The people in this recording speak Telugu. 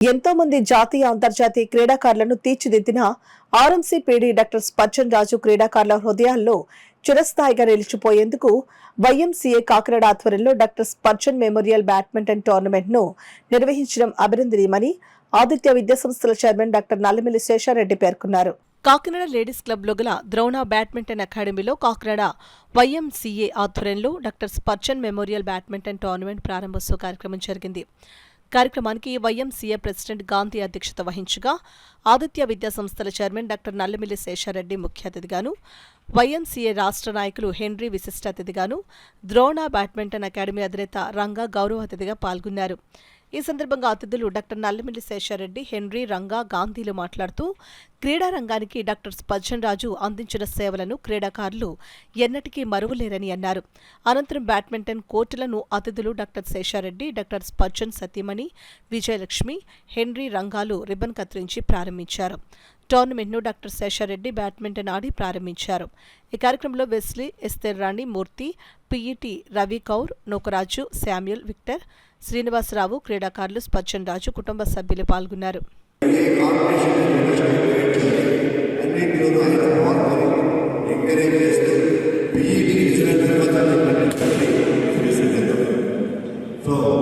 ఎంతో మంది జాతీయ అంతర్జాతీయ క్రీడాకారులను తీర్చిదిద్దిన ఆర్ఎంసీ పీడీ డాక్టర్ స్పర్జన్ రాజు క్రీడాకారుల హృదయాల్లో చిరస్థాయిగా నిలిచిపోయేందుకు వైఎంసీఏ కాకినాడ ఆధ్వర్యంలో doctor Spurgeon memorial badminton tournament ను నిర్వహించడం అభినందనీయమని ఆదిత్య విద్యాసంస్థల చైర్మన్ డాక్టర్ నల్లమిల్లి శేషారెడ్డి పేర్కొన్నారు. కాకినాడ లేడీస్ క్లబ్లో గల ద్రోణ బ్యాడ్మింటన్ అకాడమీలో కాకినాడ వైఎంసీఏ ఆధ్వర్యంలో doctor Spurgeon memorial badminton tournament ప్రారంభోత్సవ కార్యక్రమం జరిగింది. కార్యక్రమానికి వైఎంసీఏ ప్రెసిడెంట్ గాంధీ అధ్యక్షత వహించగా ఆదిత్య విద్యాసంస్థల చైర్మన్ డాక్టర్ నల్లమిల్లి శేషారెడ్డి ముఖ్య అతిథిగాను, వైఎంసీఏ రాష్ట్ర నాయకులు హెన్రీ విశిష్ట అతిథిగాను, ద్రోణ బ్యాడ్మింటన్ అకాడమీ అధినేత రంగా గౌరవ అతిథిగా పాల్గొన్నారు. ఈ సందర్భంగా అతిథులు డాక్టర్ నల్లమిల్లి శేషారెడ్డి, హెన్రీ, రంగా, గాంధీలు మాట్లాడుతూ క్రీడా రంగానికి డాక్టర్ స్పర్జన్ రాజు అందించిన సేవలను క్రీడాకారులు ఎన్నటికీ మరువలేరని అన్నారు. అనంతరం బ్యాడ్మింటన్ కోర్టులను అతిథులు డాక్టర్ శేషారెడ్డి, డాక్టర్ స్పర్జన్ సతీమణి విజయలక్ష్మి, హెన్రీ, రంగాలు రిబ్బన్ కత్తిరించి ప్రారంభించారు. టోర్నమెంట్ను డాక్టర్ శేషారెడ్డి బ్యాడ్మింటన్ ఆడి ప్రారంభించారు. ఈ కార్యక్రమంలో Wesley, Esther Rani, Murthy, PET Ravi Kaur, Nokaraju, Samuel, Victor, Srinivasarao, క్రీడాకారులు, స్పర్జన్ రాజు కుటుంబ సభ్యులు పాల్గొన్నారు. So